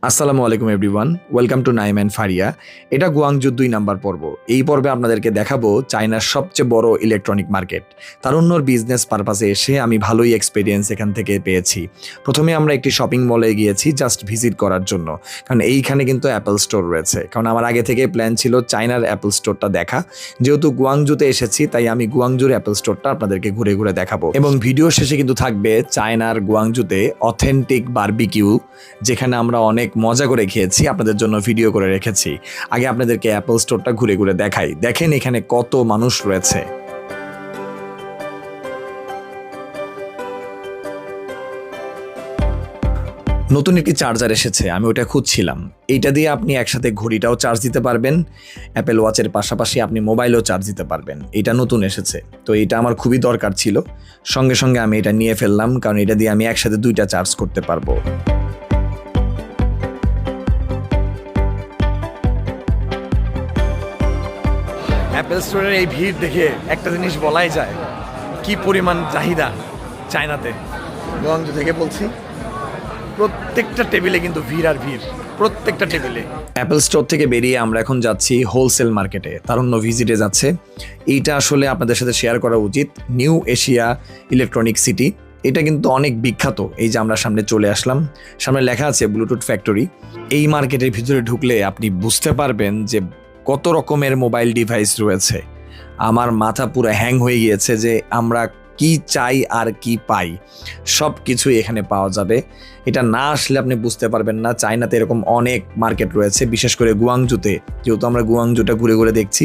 আসসালামু আলাইকুম everyone, welcome to Naim and Faria. এটা গুয়াংজু 2 নাম্বার পর্ব। এই পর্বে আপনাদেরকে দেখাবো চায়নার সবচেয়ে বড় ইলেকট্রনিক মার্কেট। তারুণ্যর বিজনেস পারপাসে এসে আমি ভালোই এক্সপিরিয়েন্স এখান থেকে পেয়েছি। প্রথমে আমরা একটি শপিং মলে গিয়েছি জাস্ট ভিজিট করার জন্য, কারণ এইখানে কিন্তু অ্যাপল স্টোর রয়েছে। কারণ আমার আগে থেকে প্ল্যান ছিল চায়নার অ্যাপল স্টোরটা দেখা। যেহেতু গুয়াংজুতে এসেছি তাই আমি গুয়াংজুর অ্যাপল স্টোরটা আপনাদেরকে ঘুরে ঘুরে দেখাবো, এবং ভিডিও শেষে কিন্তু থাকবে চায়নার গুয়াংজুতে অথেন্টিক বারবিকিউ, যেখানে আমরা অনেক মজা করে খেয়েছি, আপনাদের জন্য ভিডিও করে রেখেছি। আগে আপনাদেরকে অ্যাপল স্টোরটা ঘুরে ঘুরে দেখাই। দেখেন এখানে কত মানুষ রয়েছে। নতুন একটি চার্জার এসেছে, আমি ওটা খুঁজছিলাম। এইটা দিয়ে আপনি একসাথে ঘড়িটাও চার্জ দিতে পারবেন, অ্যাপেল ওয়াচের পাশাপাশি আপনি মোবাইলও চার্জ দিতে পারবেন। এটা নতুন এসেছে, তো এটা আমার খুবই দরকার ছিল। সঙ্গে সঙ্গে আমি এটা নিয়ে ফেললাম, কারণ এটা দিয়ে আমি একসাথে 2টা চার্জ করতে পারবো। অ্যাপেল স্টোরের এই ভিড় দেখে একটা জিনিস বলাই যায়, কি পরিমাণ চাহিদা চায়নাতে। গুয়াংজু থেকে বলছি, প্রত্যেকটা টেবিলে কিন্তু ভিড় আর ভিড়, প্রত্যেকটা টেবিলে। অ্যাপেল স্টোর থেকে বেরিয়ে আমরা এখন যাচ্ছি হোলসেল মার্কেটে, তারুণ্য ভিজিটে যাচ্ছে। এইটা আসলে আপনাদের সাথে শেয়ার করা উচিত, নিউ এশিয়া ইলেকট্রনিক সিটি। এটা কিন্তু অনেক বিখ্যাত। এই যে আমরা সামনে চলে আসলাম, সামনে লেখা আছে ব্লুটুথ ফ্যাক্টরি। এই মার্কেটের ভিতরে ঢুকলে আপনি বুঝতে পারবেন যে কত রকমের মোবাইল ডিভাইস রয়েছে। আমার মাথা পুরো হ্যাং হয়ে গিয়েছে যে আমরা কি চাই আর কি পাই, সব কিছুই এখানে পাওয়া যাবে। এটা না আসলে আপনি বুঝতে পারবেন না। চায়নাতে এরকম অনেক মার্কেট রয়েছে, বিশেষ করে গুয়াংজুতে। যেহেতু আমরা গুয়াংজুটা ঘুরে ঘুরে দেখছি,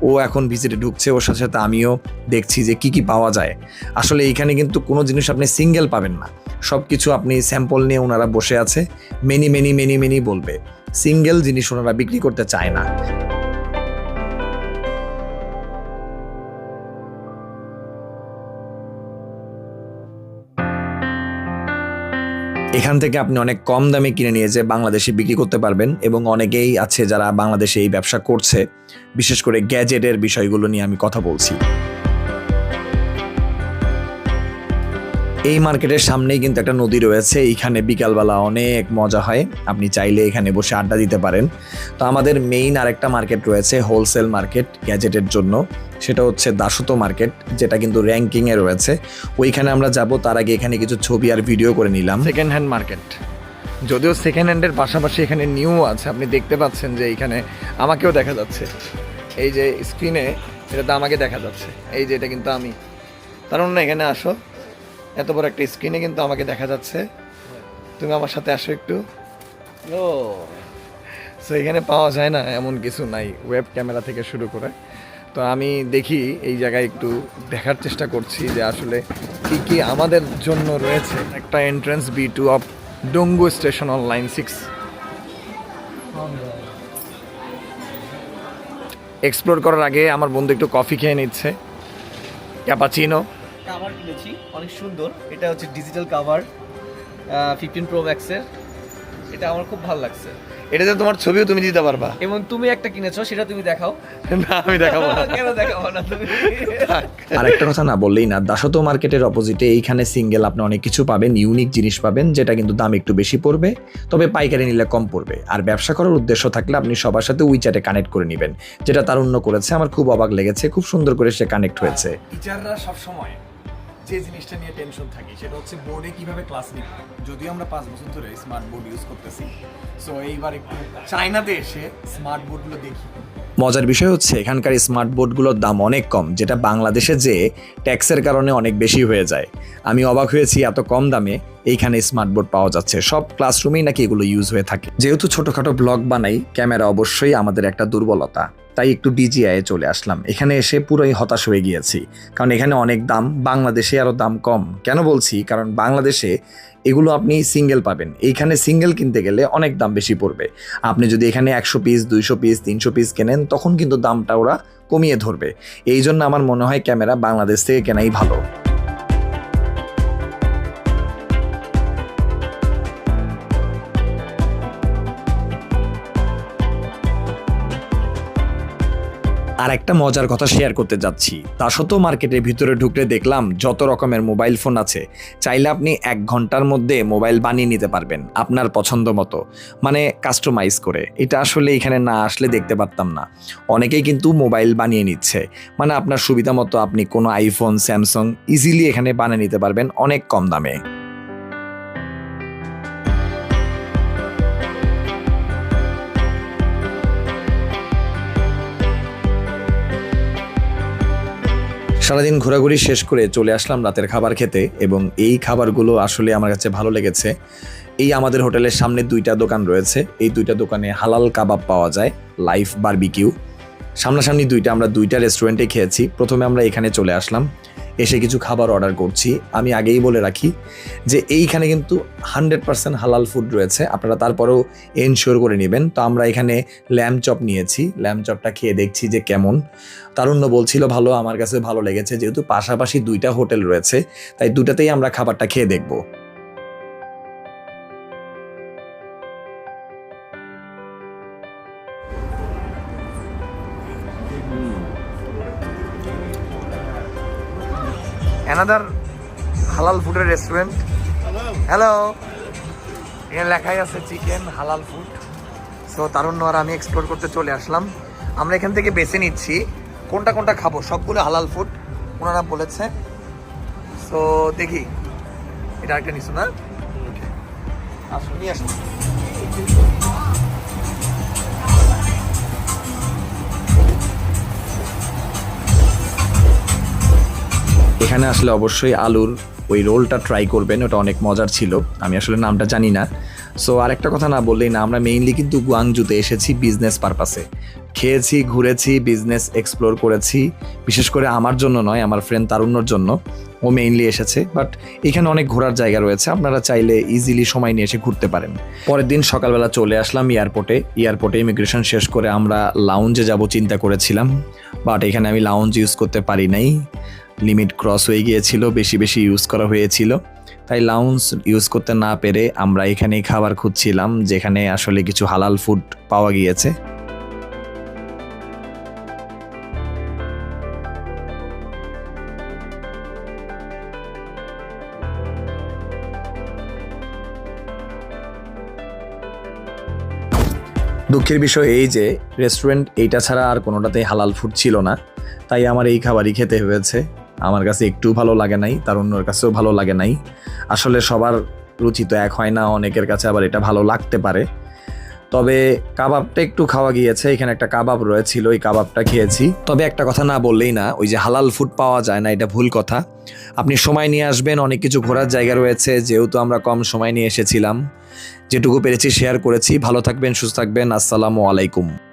ও এখন ভিজিটে ঢুকছে, ওর সাথে সাথে আমিও দেখছি যে কি কি পাওয়া যায়। আসলে এইখানে কিন্তু কোনো জিনিস আপনি সিঙ্গেল পাবেন না, সব কিছু আপনি স্যাম্পল নিয়ে ওনারা বসে আছে, মেনি মেনি মেনি মেনি বলবে। সিঙ্গেল জিনিস ওনারা বিক্রি করতে চায় না। এখান থেকে আপনি অনেক কম দামে কিনে নিয়ে যে বাংলাদেশে বিক্রি করতে পারবেন, এবং অনেকেই আছে যারা বাংলাদেশে এই ব্যবসা করছে। বিশেষ করে গ্যাজেটের বিষয়গুলো নিয়ে আমি কথা বলছি। এই মার্কেটের সামনেই কিন্তু একটা নদী রয়েছে, এইখানে বিকালবেলা অনেক মজা হয়। আপনি চাইলে এখানে বসে আড্ডা দিতে পারেন। তো আমাদের মেইন আরেকটা মার্কেট রয়েছে, হোলসেল মার্কেট গ্যাজেটের জন্য, সেটা হচ্ছে দাসত্ব মার্কেট, যেটা কিন্তু র্যাঙ্কিংয়ে রয়েছে। ওইখানে আমরা যাব, তার আগে এখানে কিছু ছবি আর ভিডিও করে নিলাম। সেকেন্ড হ্যান্ড মার্কেট, যদিও সেকেন্ড হ্যান্ডের পাশাপাশি এখানে নিউ আছে। আপনি দেখতে পাচ্ছেন যে এইখানে আমাকেও দেখা যাচ্ছে, এই যে স্ক্রিনে এটা তো আমাকে দেখা যাচ্ছে। এই যে এটা কিন্তু আমি, কারণ না এখানে আসো, এত বড় একটা স্ক্রিনে কিন্তু আমাকে দেখা যাচ্ছে। তুমি আমার সাথে আসো একটু। সো এখানে পাওয়া যায় না এমন কিছু নাই, ওয়েব ক্যামেরা থেকে শুরু করে। তো আমি দেখি এই জায়গায় একটু দেখার চেষ্টা করছি যে আসলে কি কি আমাদের জন্য রয়েছে। একটা এন্ট্রান্স B2 অফ ডোঙ্গু স্টেশন অন লাইন 6। এক্সপ্লোর করার আগে আমার বন্ধু একটু কফি খেয়ে নিচ্ছে, ক্যাপাচিনো। কাভার কিনেছি, অনেক সুন্দর। এটা হচ্ছে ডিজিটাল কাভার 15 Pro Max এর। এটা আমার খুব ভালো লাগছে। এটাতে তোমার ছবিও তুমি দিতে পারবা, এবং তুমি একটা কিনেছো, সেটা তুমি দেখাও। না আমি দেখাবো না। কেন দেখাবো না তুমি? আর একটা কথা না বললেই না, দাসত্ব মার্কেটের অপোজিটে এইখানে সিঙ্গেল আপনি অনেক কিছু পাবেন, ইউনিক জিনিস পাবেন, যেটা কিন্তু দাম একটু বেশি পড়বে, তবে পাইকারি নিলে কম পড়বে। আর ব্যবসা করার উদ্দেশ্য থাকলে আপনি সবার সাথে উইচ্যাটে কানেক্ট করে নেবেন, যেটা তারুণ্য করেছে। আমার খুব অবাক লেগেছে, খুব সুন্দর করে সে কানেক্ট হয়েছে। টিচাররা সবসময় যে জিনিসটা নিয়ে টেনশন থাকি সেটা হচ্ছে বোর্ডে কিভাবে ক্লাস নিব। যদিও আমরা 5 বছর ধরে স্মার্ট বোর্ড ইউজ করতেছি, সো এইবার একটু চায়নাতে এসে স্মার্ট বোর্ডগুলো দেখি। মজার বিষয় হচ্ছে এখানকার স্মার্ট বোর্ডগুলোর দাম অনেক কম, যেটা বাংলাদেশে যে ট্যাক্সের কারণে অনেক বেশি হয়ে যায়। আমি অবাক হয়েছি এত কম দামে এইখানে স্মার্ট বোর্ড পাওয়া যাচ্ছে। সব ক্লাসরুমেই নাকি এগুলো ইউজ হয়ে থাকে। যেহেতু ছোটোখাটো ব্লগ বানাই, ক্যামেরা অবশ্যই আমাদের একটা দুর্বলতা, তাই একটু DJI চলে আসলাম। এখানে এসে পুরোই হতাশ হয়ে গিয়েছি, কারণ এখানে অনেক দাম, বাংলাদেশে আরও দাম কম। কেন বলছি? কারণ বাংলাদেশে এগুলো আপনি সিঙ্গেল পাবেন, এইখানে সিঙ্গেল কিনতে গেলে অনেক দাম বেশি পড়বে। আপনি যদি এখানে 100 পিস 200 পিস 300 পিস কেনেন, তখন কিন্তু দামটা ওরা কমিয়ে ধরবে। এই জন্য আমার মনে হয় ক্যামেরা বাংলাদেশ থেকে কেনাই ভালো। আর একটা মজার কথা শেয়ার করতে যাচ্ছি। দাসত মার্কেটের ভিতরে ঢুকলে দেখলাম যত রকমের মোবাইল ফোন আছে, চাইলে আপনি 1 ঘন্টার মধ্যে মোবাইল বানিয়ে নিতে পারবেন আপনার পছন্দ মতো, মানে কাস্টমাইজ করে। এটা আসলে এখানে না আসলে দেখতে পারতাম না। অনেকেই কিন্তু মোবাইল বানিয়ে নিচ্ছে, মানে আপনার সুবিধা মতো আপনি কোনো আইফোন, স্যামসাং ইজিলি এখানে বানিয়ে নিতে পারবেন অনেক কম দামে। সারাদিন ঘোরাঘুরি শেষ করে চলে আসলাম রাতের খাবার খেতে, এবং এই খাবারগুলো আসলে আমার কাছে ভালো লেগেছে। এই আমাদের হোটেলের সামনে 2টা দোকান রয়েছে, এই 2টা দোকানে হালাল কাবাব পাওয়া যায়, লাইফ বারবিকিউ। সামনাসামনি 2টা, আমরা 2টা রেস্টুরেন্টে খেয়েছি। প্রথমে আমরা এখানে চলে আসলাম, এসে কিছু খাবার অর্ডার করছি। আমি আগেই বলে রাখি যে এইখানে কিন্তু 100% হালাল ফুড রয়েছে, আপনারা তারপরেও এনশিওর করে নেবেন। তো আমরা এখানে ল্যাম্ব চপ নিয়েছি, ল্যাম্ব চপটা খেয়ে দেখছি যে কেমন। তারুণ্য বলছিল ভালো, আমার কাছে ভালো লেগেছে। যেহেতু পাশাপাশি 2টা হোটেল রয়েছে, তাই 2টাতেই আমরা খাবারটা খেয়ে দেখব। অ্যানাদার হালাল ফুডের রেস্টুরেন্ট। হ্যালো, এখানে লেখাই আছে চিকেন হালাল ফুড। সো তারুণ্য আর আমি এক্সপ্লোর করতে চলে আসলাম। আমরা এখান থেকে বেছে নিচ্ছি কোনটা কোনটা খাবো, সবগুলো হালাল ফুড ওনারা বলেছে। সো দেখি, এটা একটা নিচ্ছ না, আসুন নিয়ে আসুন। এখানে আসলে অবশ্যই আলুর ওই রোলটা ট্রাই করবেন, ওটা অনেক মজার ছিল। আমি আসলে নামটা জানি না। সো আরেকটা কথা না বললেই না, আমরা মেইনলি কিন্তু গুয়াংজুতে এসেছি বিজনেস পারপাসে। খেয়েছি, ঘুরেছি, বিজনেস এক্সপ্লোর করেছি। বিশেষ করে আমার জন্য নয়, আমার ফ্রেন্ড তারুণ্যর জন্য, ও মেইনলি এসেছে। বাট এখানে অনেক ঘোরার জায়গা রয়েছে, আপনারা চাইলে ইজিলি সময় নিয়ে এসে ঘুরতে পারেন। পরের দিন সকালবেলা চলে আসলাম এয়ারপোর্টে ইমিগ্রেশন শেষ করে আমরা লাউঞ্জে যাব চিন্তা করেছিলাম, বাট এখানে আমি লাউঞ্জ ইউজ করতে পারি নাই। লিমিট ক্রস হয়ে গিয়েছিল, বেশি ইউজ করা হয়েছিল, তাই লাউঞ্জ ইউজ করতে না পেরে আমরা এখানেই খাবার খুঁজছিলাম, যেখানে আসলে কিছু হালাল ফুড পাওয়া গিয়েছে। দুঃখের বিষয় এই যে রেস্টুরেন্ট এইটা ছাড়া আর কোনোটাতেই হালাল ফুড ছিল না, তাই আমার এই খাবারই খেতে হয়েছে। আমার কাছে একটু ভালো লাগে নাই, তার অন্যর কাছেও ভালো লাগে নাই। আসলে সবার রুচি তো এক হয় না, অনেকের কাছে আবার এটা ভালো লাগতে পারে। তবে কাবাবটা একটু খাওয়া গিয়েছে, এখানে একটা কাবাব রয়েছিল, ওই কাবাবটা খেয়েছি। তবে একটা কথা না বললেই না, ওই যে হালাল ফুড পাওয়া যায় না এটা ভুল কথা। আপনি সময় নিয়ে আসবেন, অনেক কিছু ঘোরার জায়গা রয়েছে। যেহেতু আমরা কম সময় নিয়ে এসেছিলাম, যেটুকু পেরেছি শেয়ার করেছি। ভালো থাকবেন, সুস্থ থাকবেন। আসসালামু আলাইকুম।